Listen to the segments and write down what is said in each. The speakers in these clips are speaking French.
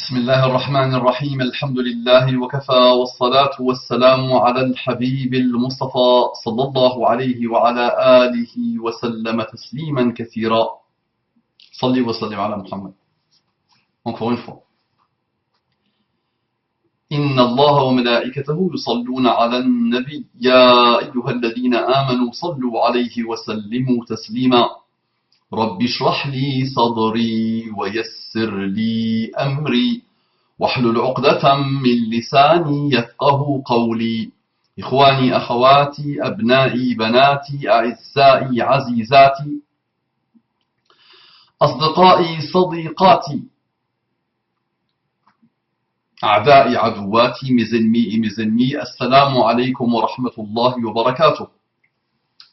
بسم الله الرحمن الرحيم الحمد لله وكفى والصلاة والسلام على الحبيب المصطفى صلى الله عليه وعلى آله وسلم تسليما كثيرا صلي وسلم على محمد. Encore une fois. إن الله وملائكته يصلون على النبي يا أيها الذين آمنوا صلوا عليه وسلموا تسليما رب اشرح لي صدري ويسر لي أمري واحلل عقدة من لساني يفقه قولي إخواني أخواتي أبنائي بناتي أعزائي عزيزاتي أصدقائي صديقاتي أعدائي عدواتي mes ennemis السلام عليكم ورحمة الله وبركاته.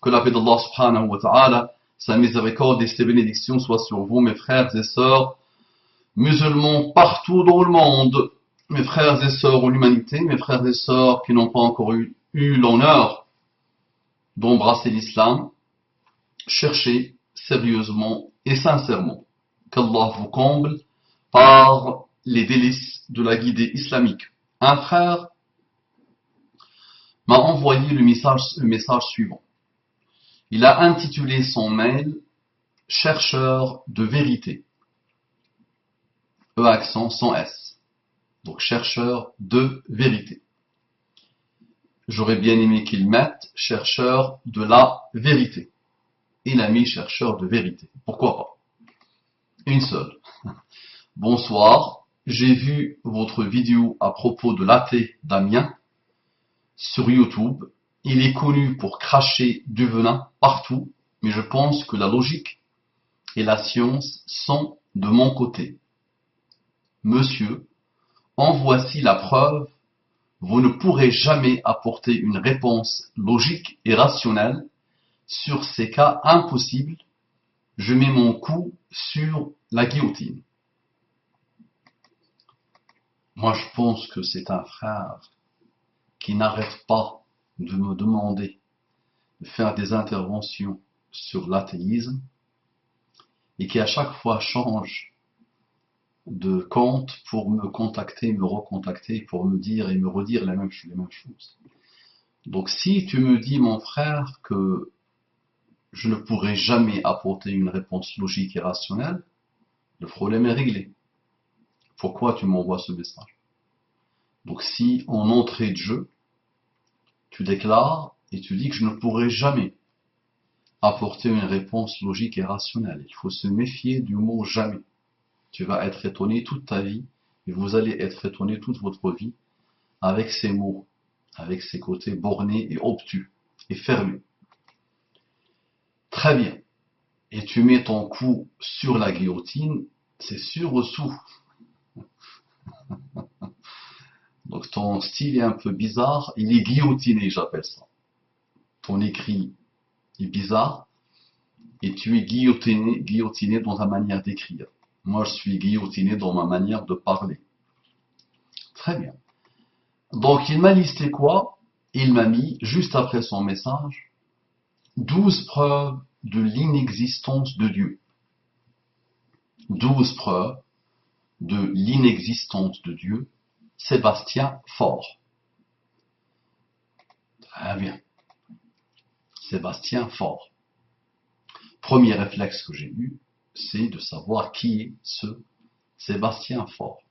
Que la paix d'Allah subhanahu wa ta'ala, sa miséricorde et ses bénédictions soient sur vous, mes frères et sœurs musulmans partout dans le monde, mes frères et sœurs de l'humanité, mes frères et sœurs qui n'ont pas encore eu l'honneur d'embrasser l'islam. Cherchez sérieusement et sincèrement qu'Allah vous comble par les délices de la guidée islamique. Un frère m'a envoyé le message suivant. Il a intitulé son mail « Chercheur de vérité ». E accent sans S. Donc chercheur de vérité. J'aurais bien aimé qu'il mette chercheur de la vérité. Il a mis chercheur de vérité. Pourquoi pas? Une seule. Bonsoir, j'ai vu votre vidéo à propos de l'athée Damien sur YouTube. Il est connu pour cracher du venin partout, mais je pense que la logique et la science sont de mon côté. Monsieur, en voici la preuve, vous ne pourrez jamais apporter une réponse logique et rationnelle sur ces cas impossibles. Je mets mon coup sur la guillotine. Moi, je pense que c'est un frère qui n'arrête pas de me demander de faire des interventions sur l'athéisme et qui à chaque fois change de compte pour me contacter, me recontacter, pour me dire et me redire les mêmes choses. Donc si tu me dis, mon frère, que je ne pourrai jamais apporter une réponse logique et rationnelle, le problème est réglé. Pourquoi tu m'envoies ce message? Donc si en entrée de jeu, tu déclares et tu dis que je ne pourrai jamais apporter une réponse logique et rationnelle, il faut se méfier du mot jamais. Tu vas être étonné toute ta vie, et vous allez être étonné toute votre vie avec ces mots, avec ces côtés bornés et obtus, et fermés. Très bien. Et tu mets ton coup sur la guillotine, c'est sur dessous. Donc ton style est un peu bizarre, il est guillotiné, j'appelle ça. Ton écrit est bizarre, et tu es guillotiné dans ta manière d'écrire. Moi, je suis guillotiné dans ma manière de parler. Très bien. Donc, il m'a listé quoi? Il m'a mis, juste après son message, 12 preuves de l'inexistence de Dieu. 12 preuves de l'inexistence de Dieu. Sébastien Faure. Très bien. Sébastien Faure. Premier réflexe que j'ai eu, c'est de savoir qui est ce Sébastien Faure.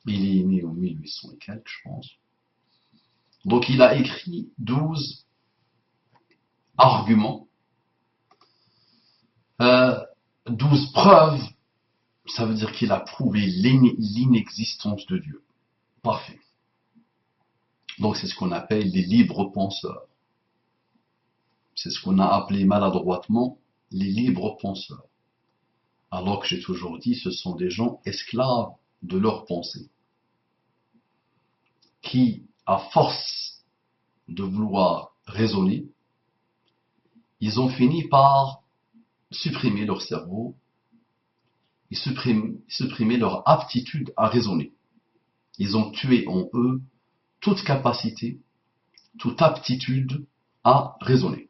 Il est né en 1800 et quelques, je pense. Donc il a écrit 12 arguments, 12 preuves, ça veut dire qu'il a prouvé l'inexistence de Dieu. Parfait. Donc c'est ce qu'on appelle les libres penseurs. C'est ce qu'on a appelé maladroitement les libres penseurs. Alors que j'ai toujours dit, ce sont des gens esclaves de leur pensée, qui, à force de vouloir raisonner, ils ont fini par supprimer leur cerveau et supprimer leur aptitude à raisonner. Ils ont tué en eux toute capacité, toute aptitude à raisonner.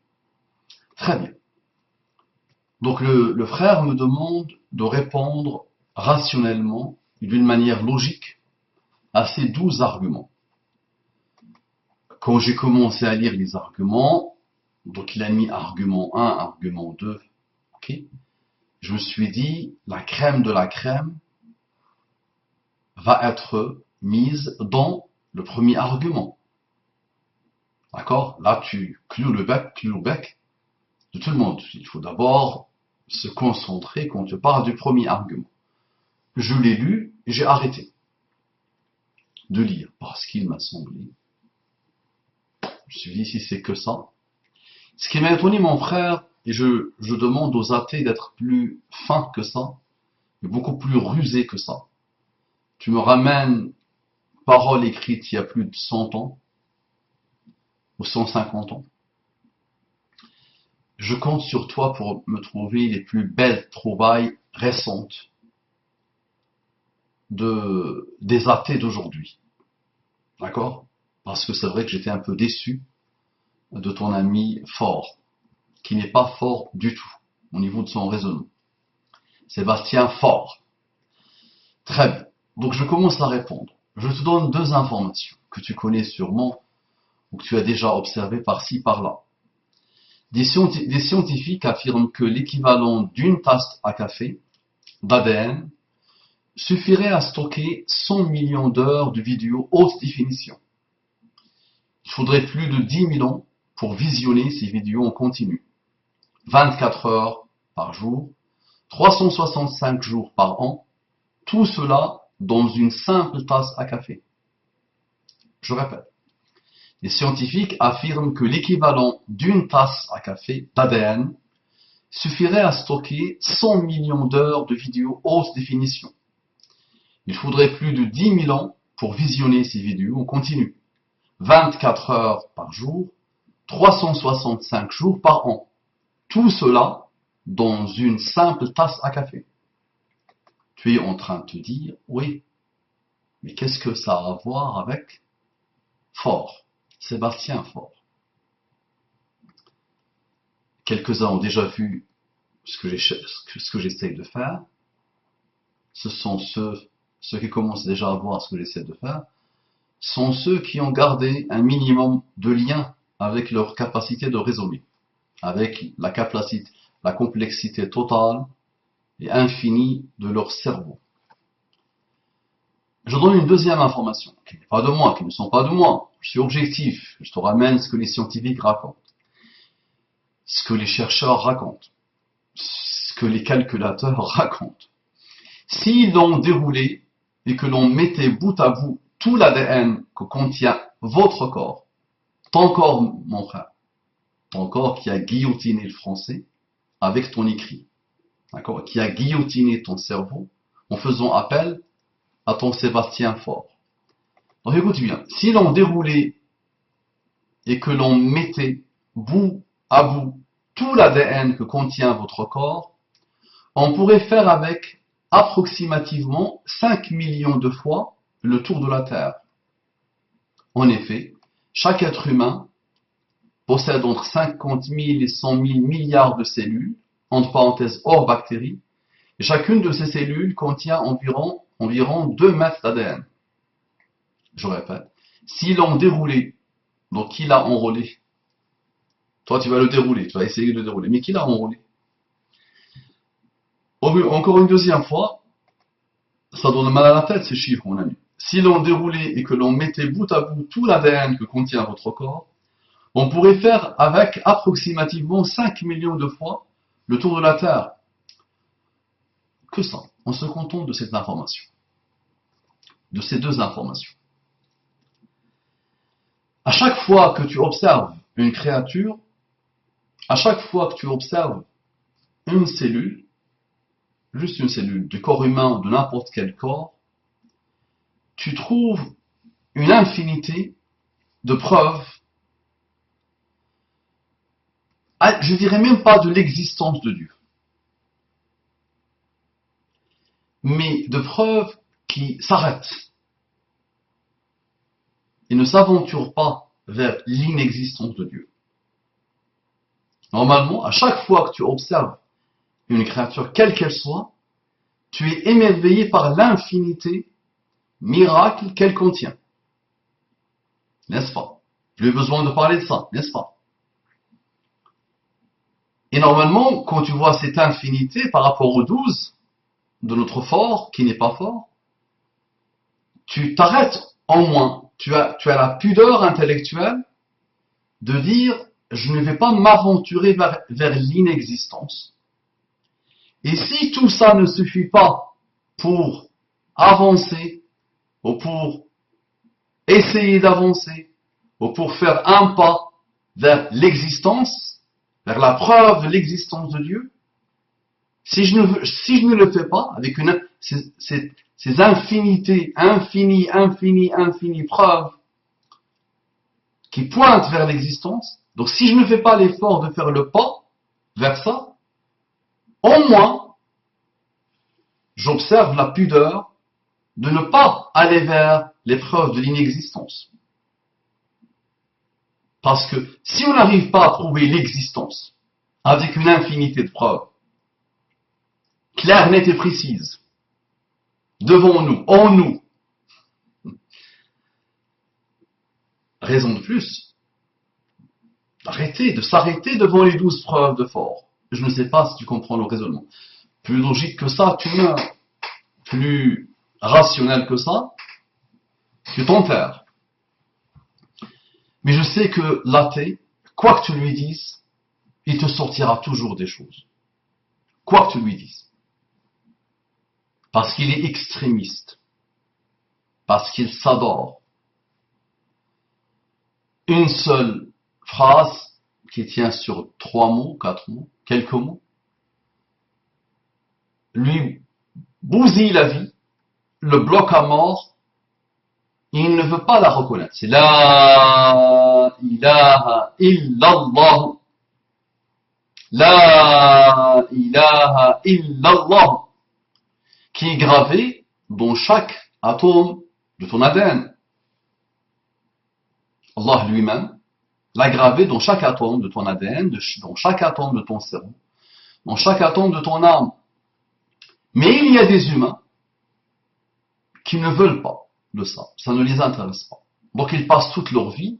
Très bien. Donc le frère me demande de répondre rationnellement d'une manière logique à ces 12 arguments. Quand j'ai commencé à lire les arguments, donc il a mis argument 1, argument 2, ok, je me suis dit, la crème de la crème va être mise dans le premier argument. D'accord? Là, tu cloues le bec de tout le monde. Il faut d'abord se concentrer quand tu parles du premier argument. Je l'ai lu et j'ai arrêté de lire parce qu'il m'a semblé. Je me suis dit, si c'est que ça. Ce qui m'a étonné, mon frère, et je demande aux athées d'être plus fins que ça, et beaucoup plus rusés que ça. Tu me ramènes paroles écrites il y a plus de 100 ans, ou 150 ans. Je compte sur toi pour me trouver les plus belles trouvailles récentes des athées d'aujourd'hui. D'accord? Parce que c'est vrai que j'étais un peu déçu de ton ami Fort, qui n'est pas fort du tout au niveau de son raisonnement. Sébastien Fort. Très bien. Donc je commence à répondre. Je te donne 2 informations que tu connais sûrement ou que tu as déjà observées par-ci, par-là. Des scientifiques affirment que l'équivalent d'une tasse à café d'ADN suffirait à stocker 100 millions d'heures de vidéos haute définition. Il faudrait plus de 10 000 ans pour visionner ces vidéos en continu. 24 heures par jour, 365 jours par an, tout cela dans une simple tasse à café. Je répète. Les scientifiques affirment que l'équivalent d'une tasse à café d'ADN suffirait à stocker 100 millions d'heures de vidéos haute définition. Il faudrait plus de 10 000 ans pour visionner ces vidéos en continu. 24 heures par jour, 365 jours par an. Tout cela dans une simple tasse à café. Tu es en train de te dire, oui, mais qu'est-ce que ça a à voir avec Fort, Sébastien Fort? Quelques-uns ont déjà vu ce que j'essaye de faire. Ce sont ceux qui commencent déjà à voir ce que j'essaie de faire, sont ceux qui ont gardé un minimum de lien avec leur capacité de raisonner, avec la complexité totale et infinie de leur cerveau. Je donne une deuxième information, qui n'est pas de moi, qui ne sont pas de moi. Je suis objectif, je te ramène ce que les scientifiques racontent, ce que les chercheurs racontent, ce que les calculateurs racontent. S'ils l'ont déroulé et que l'on mettait bout à bout tout l'ADN que contient votre corps, ton corps, mon frère, ton corps qui a guillotiné le français avec ton écrit, d'accord, qui a guillotiné ton cerveau en faisant appel à ton Sébastien Fort. Donc écoute bien, si l'on déroulait et que l'on mettait bout à bout tout l'ADN que contient votre corps, on pourrait faire avec approximativement 5 millions de fois le tour de la Terre. En effet, chaque être humain possède entre 50 000 et 100 000 milliards de cellules, entre parenthèses hors bactéries, et chacune de ces cellules contient environ 2 mètres d'ADN. Je répète, si l'on déroulait, donc qui l'a enrôlé? Toi tu vas le dérouler, tu vas essayer de le dérouler, mais qui l'a enrôlé? Encore une deuxième fois, ça donne mal à la tête ces chiffres, mon ami. Si l'on déroulait et que l'on mettait bout à bout tout l'ADN que contient votre corps, on pourrait faire avec approximativement 5 millions de fois le tour de la Terre. Que ça, on se contente de cette information, de ces 2 informations. À chaque fois que tu observes une créature, à chaque fois que tu observes une cellule, juste une cellule du corps humain ou de n'importe quel corps, tu trouves une infinité de preuves, je dirais même pas de l'existence de Dieu, mais de preuves qui s'arrêtent et ne s'aventurent pas vers l'inexistence de Dieu. Normalement, à chaque fois que tu observes une créature, quelle qu'elle soit, tu es émerveillé par l'infinité miracle qu'elle contient. N'est-ce pas? Plus besoin de parler de ça, n'est-ce pas? Et normalement, quand tu vois cette infinité par rapport aux 12 de notre fort, qui n'est pas fort, tu t'arrêtes en moins. Tu as la pudeur intellectuelle de dire, je ne vais pas m'aventurer vers l'inexistence. Et si tout ça ne suffit pas pour avancer, ou pour essayer d'avancer, ou pour faire un pas vers l'existence, vers la preuve de l'existence de Dieu, si je ne le fais pas, avec ces infinités, infinies preuves qui pointent vers l'existence, donc si je ne fais pas l'effort de faire le pas vers ça, au moins, j'observe la pudeur de ne pas aller vers les preuves de l'inexistence. Parce que si on n'arrive pas à prouver l'existence avec une infinité de preuves, claires, nettes et précises, devant nous, en nous, raison de plus, de s'arrêter devant les 12 preuves de fort. Je ne sais pas si tu comprends le raisonnement. Plus logique que ça, tu meurs. Plus rationnel que ça, tu t'enterres. Mais je sais que l'athée, quoi que tu lui dises, il te sortira toujours des choses. Quoi que tu lui dises. Parce qu'il est extrémiste. Parce qu'il s'adore. Une seule phrase qui tient sur 3 mots, 4 mots, quelques mots, lui bousille la vie, le bloque à mort, et il ne veut pas la reconnaître. C'est la ilaha illallah. La ilaha illallah. Qui est gravé dans chaque atome de ton ADN. Allah lui-même l'a gravé dans chaque atome de ton ADN, dans chaque atome de ton cerveau, dans chaque atome de ton âme. Mais il y a des humains qui ne veulent pas de ça. Ça ne les intéresse pas. Donc ils passent toute leur vie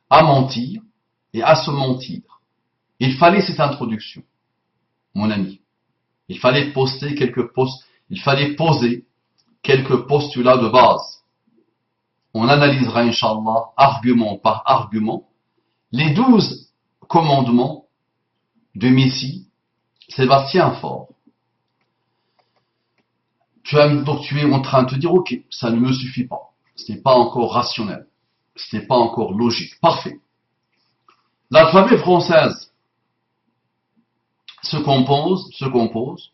à mentir et à se mentir. Il fallait cette introduction, mon ami. Il fallait poser quelques postulats de base. On analysera, Inch'Allah, argument par argument, les 12 commandements de Messie Sébastien Faure. Donc tu es en train de te dire, ok, ça ne me suffit pas. Ce n'est pas encore rationnel. Ce n'est pas encore logique. Parfait. L'alphabet française se compose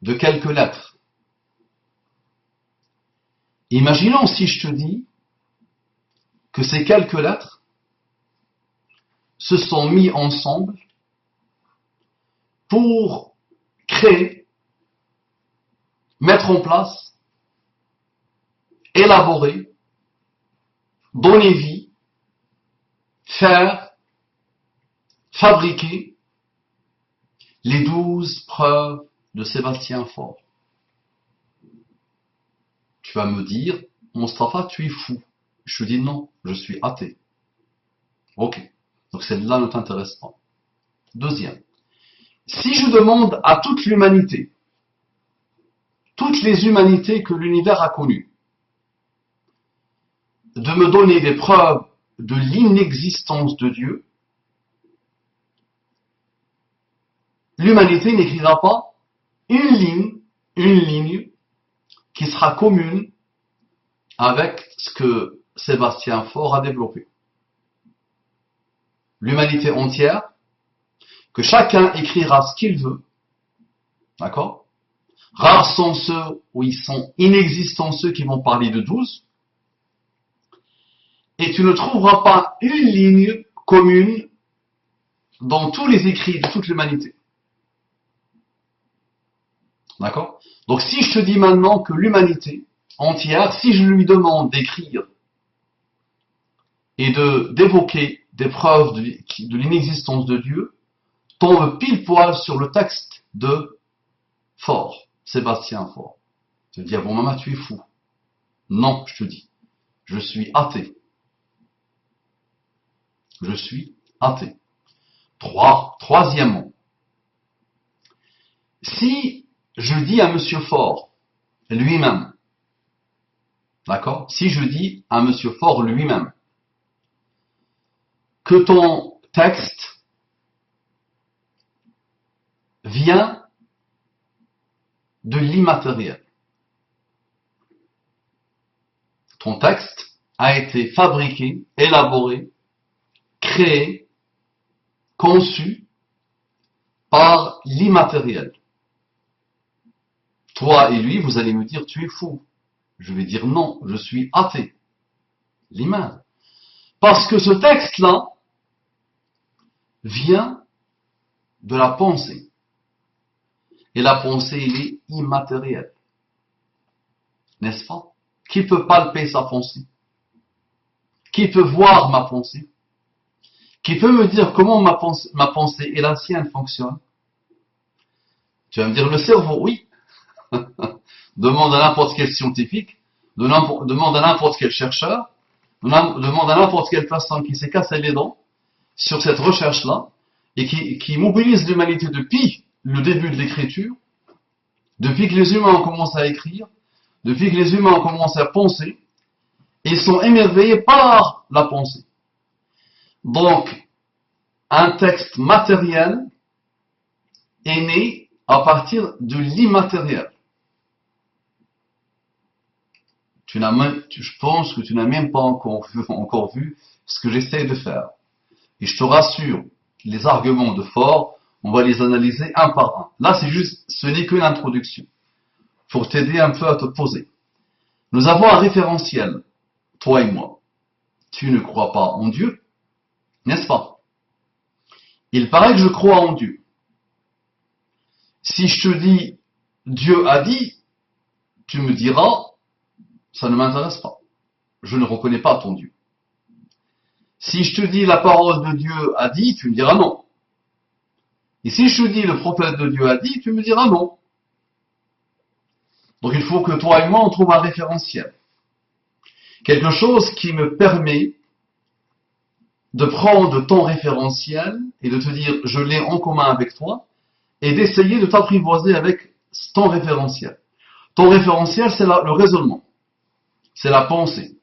de quelques lettres. Imaginons si je te dis que ces quelques lettres se sont mis ensemble pour créer, mettre en place, élaborer, donner vie, faire, fabriquer les 12 preuves de Sébastien Faure. Tu vas me dire, Mustapha, tu es fou. Je te dis non, je suis athée. Ok, donc celle-là ne t'intéresse pas. Deuxième, si je demande à toute l'humanité, toutes les humanités que l'univers a connues, de me donner des preuves de l'inexistence de Dieu, l'humanité n'écrira pas une ligne qui sera commune avec ce que Sébastien Faure a développé. L'humanité entière, que chacun écrira ce qu'il veut, d'accord? Rares sont ceux où ils sont inexistants, ceux qui vont parler de 12, et tu ne trouveras pas une ligne commune dans tous les écrits de toute l'humanité. D'accord? Donc si je te dis maintenant que l'humanité entière, si je lui demande d'écrire et d'évoquer des preuves de l'inexistence de Dieu, tombe pile poil sur le texte de Faure, Sébastien Faure. Tu te dis, ah bon, maman, tu es fou. Non, je te dis, je suis athée. Je suis athée. Troisièmement, si je dis à Monsieur Faure lui-même, d'accord? Si je dis à Monsieur Faure lui-même que ton texte vient de l'immatériel. Ton texte a été fabriqué, élaboré, créé, conçu par l'immatériel. Toi et lui, vous allez me dire, tu es fou. Je vais dire non, je suis athée. L'image. Parce que ce texte-là vient de la pensée. Et la pensée, elle est immatérielle. N'est-ce pas? Qui peut palper sa pensée? Qui peut voir ma pensée? Qui peut me dire comment ma pensée et la sienne fonctionnent? Tu vas me dire le cerveau, oui. Demande à n'importe quel scientifique, demande à n'importe quel chercheur, demande à n'importe quelle personne qui s'est cassé les dents sur cette recherche-là et qui mobilise l'humanité depuis le début de l'écriture, depuis que les humains ont commencé à écrire, depuis que les humains ont commencé à penser, ils sont émerveillés par la pensée. Donc, un texte matériel est né à partir de l'immatériel. Je pense que tu n'as même pas encore vu ce que j'essaie de faire. Et je te rassure, les arguments de Faure, on va les analyser un par un. Là, ce n'est qu'une introduction, pour t'aider un peu à te poser. Nous avons un référentiel, toi et moi. Tu ne crois pas en Dieu, n'est-ce pas? Il paraît que je crois en Dieu. Si je te dis Dieu a dit, tu me diras, ça ne m'intéresse pas. Je ne reconnais pas ton Dieu. Si je te dis la parole de Dieu a dit, tu me diras non. Et si je te dis le prophète de Dieu a dit, tu me diras non. Donc il faut que toi et moi on trouve un référentiel. Quelque chose qui me permet de prendre ton référentiel et de te dire je l'ai en commun avec toi et d'essayer de t'apprivoiser avec ton référentiel. Ton référentiel, c'est le raisonnement. C'est la pensée.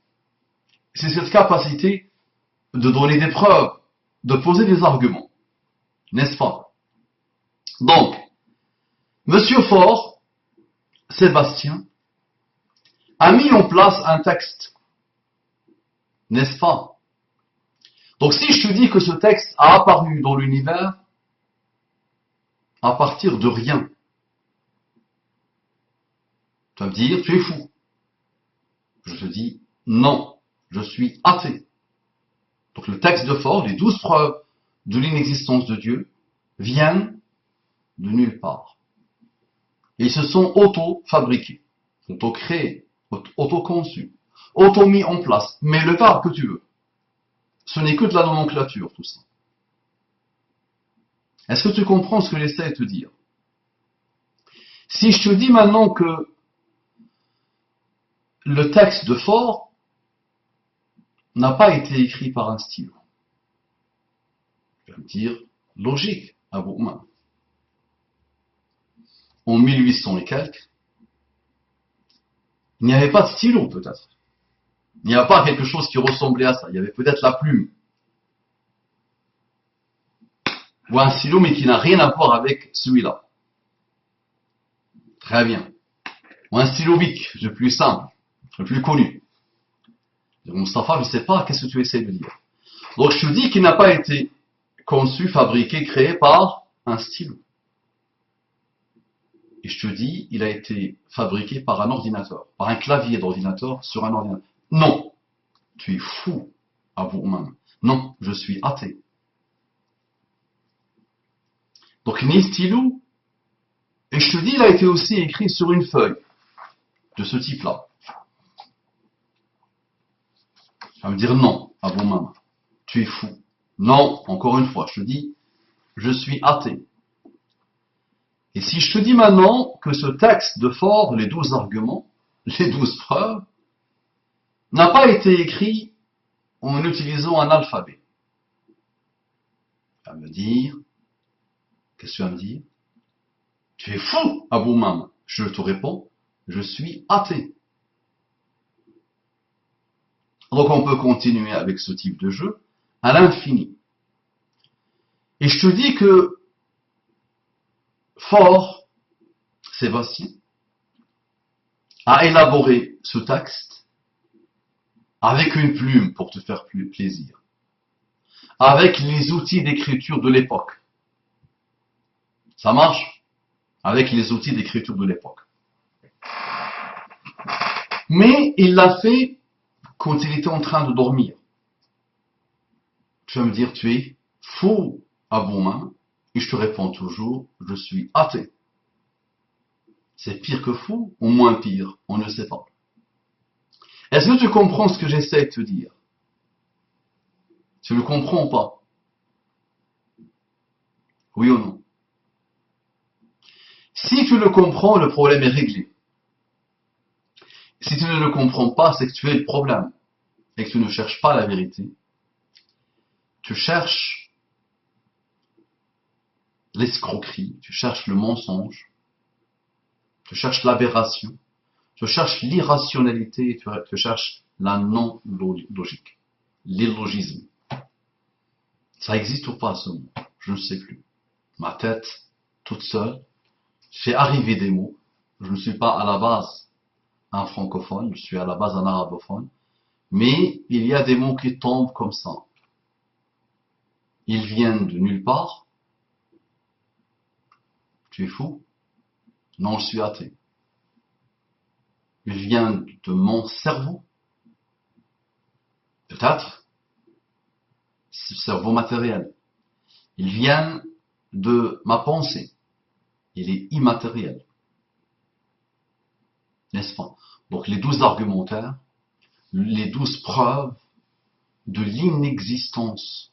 C'est cette capacité de donner des preuves, de poser des arguments. N'est-ce pas? Donc, Monsieur Faure, Sébastien, a mis en place un texte. N'est-ce pas? Donc si je te dis que ce texte a apparu dans l'univers à partir de rien, tu vas me dire, tu es fou. Je te dis, non, je suis athée. Donc le texte de Faure, les 12 preuves de l'inexistence de Dieu, viennent de nulle part. Et ils se sont auto-fabriqués, auto-créés, auto-conçus, auto-mis en place. Mais le verbe que tu veux. Ce n'est que de la nomenclature, tout ça. Est-ce que tu comprends ce que j'essaie de te dire? Si je te dis maintenant que le texte de Faure n'a pas été écrit par un stylo, tu vas me dire, logique, à vos mains. En 1800 et quelques, il n'y avait pas de stylo peut-être. Il n'y avait pas quelque chose qui ressemblait à ça. Il y avait peut-être la plume. Ou un stylo mais qui n'a rien à voir avec celui-là. Très bien. Ou un stylo bic, le plus simple, le plus connu. Mustapha, je ne sais pas, qu'est-ce que tu essaies de dire? Donc je te dis qu'il n'a pas été conçu, fabriqué, créé par un stylo. Et je te dis, il a été fabriqué par un ordinateur, par un clavier d'ordinateur sur un ordinateur. Non, tu es fou à vous-même. Non, je suis athée. Donc ni stylo, et je te dis, il a été aussi écrit sur une feuille de ce type-là. Tu vas me dire non à vous-même. Tu es fou. Non, encore une fois, je te dis, je suis athée. Et si je te dis maintenant que ce texte de Ford, les 12 arguments, les 12 preuves, n'a pas été écrit en utilisant un alphabet, tu vas me dire, qu'est-ce que tu vas me dire? Tu es fou, Abou Mam. Je te réponds, je suis athée. Donc on peut continuer avec ce type de jeu à l'infini. Et je te dis que Ford, Sébastien, a élaboré ce texte avec une plume pour te faire plaisir, avec les outils d'écriture de l'époque. Ça marche? Avec les outils d'écriture de l'époque. Mais il l'a fait quand il était en train de dormir. Tu vas me dire, tu es fou, Abou Mam, et je te réponds toujours, je suis athée. C'est pire que fou ou moins pire? On ne sait pas. Est-ce que tu comprends ce que j'essaie de te dire? Tu ne comprends pas? Oui ou non? Si tu le comprends, le problème est réglé. Si tu ne le comprends pas, c'est que tu es le problème. Et que tu ne cherches pas la vérité. Tu cherches l'escroquerie, tu cherches le mensonge, tu cherches l'aberration, tu cherches l'irrationalité, tu cherches la non-logique, l'illogisme. Ça existe ou pas ce mot? Je ne sais plus. Ma tête, toute seule, fait arriver des mots. Je ne suis pas à la base un francophone, je suis à la base un arabophone. Mais il y a des mots qui tombent comme ça. Ils viennent de nulle part. Tu es fou? Non, je suis athée. Ils viennent de mon cerveau. Peut-être. C'est le cerveau matériel. Ils viennent de ma pensée. Il est immatériel. N'est-ce pas? Donc les 12 argumentaires, les 12 preuves de l'inexistence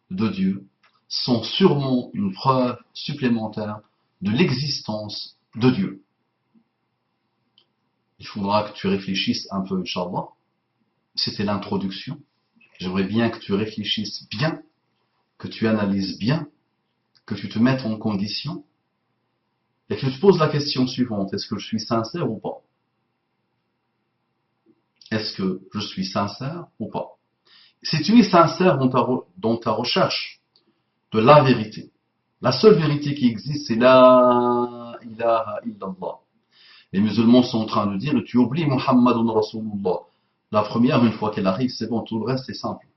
de Dieu sont sûrement une preuve supplémentaire de l'existence de Dieu. Il faudra que tu réfléchisses un peu, Inch'Allah. C'était l'introduction. J'aimerais bien que tu réfléchisses bien, que tu analyses bien, que tu te mettes en condition et que tu te poses la question suivante. Est-ce que je suis sincère ou pas? Est-ce que je suis sincère ou pas? Si tu es sincère dans ta recherche de la vérité, la seule vérité qui existe, c'est la ilaha illallah. Les musulmans sont en train de dire, tu oublies Muhammadun Rasulullah. La première, une fois qu'elle arrive, c'est bon, tout le reste est simple.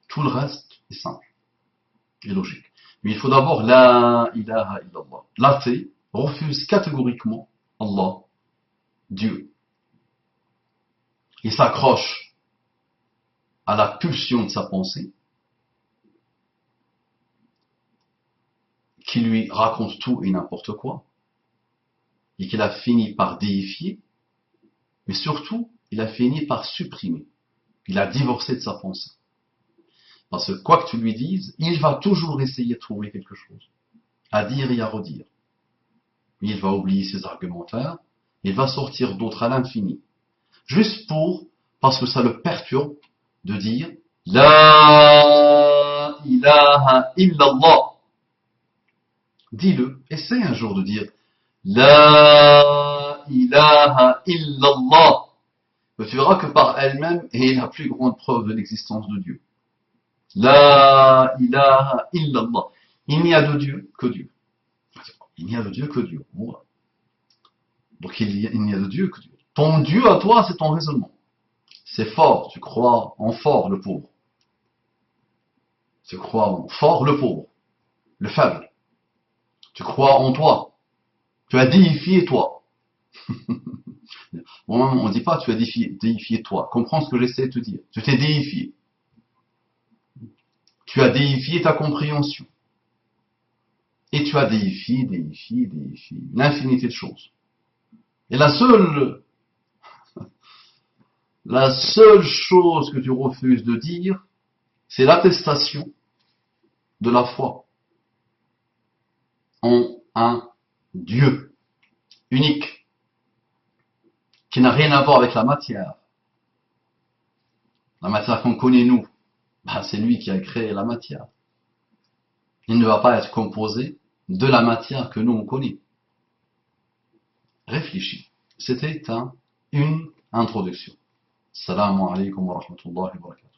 Tout le reste est simple et logique. Mais il faut d'abord la ilaha illallah. L'athée refuse catégoriquement Allah, Dieu. Il s'accroche à la pulsion de sa pensée, qui lui raconte tout et n'importe quoi, et qu'il a fini par déifier, mais surtout, il a fini par supprimer. Il a divorcé de sa pensée. Parce que quoi que tu lui dises, il va toujours essayer de trouver quelque chose à dire et à redire. Mais il va oublier ses argumentaires, il va sortir d'autres à l'infini. Juste parce que ça le perturbe de dire La ilaha illallah. Dis-le, essaie un jour de dire La ilaha illallah. Mais tu verras que par elle-même est la plus grande preuve de l'existence de Dieu. La ilaha illallah. Il n'y a de Dieu que Dieu. Il n'y a de Dieu que Dieu. Voilà. Donc il n'y a de Dieu que Dieu. Ton Dieu à toi, c'est ton raisonnement. C'est fort, tu crois en fort le pauvre. Tu crois en fort le pauvre, le faible. Tu crois en toi. Tu as déifié toi. Bon, on ne dit pas tu as déifié toi. Comprends ce que j'essaie de te dire. Tu t'es déifié. Tu as déifié ta compréhension. Et tu as déifié une infinité de choses. Et la seule chose que tu refuses de dire, c'est l'attestation de la foi. ont un Dieu unique, qui n'a rien à voir avec la matière. La matière qu'on connaît nous, c'est lui qui a créé la matière. Il ne va pas être composé de la matière que nous on connaît. Réfléchis. C'était une introduction. Assalamu alaikum wa rahmatullahi wa barakatuh.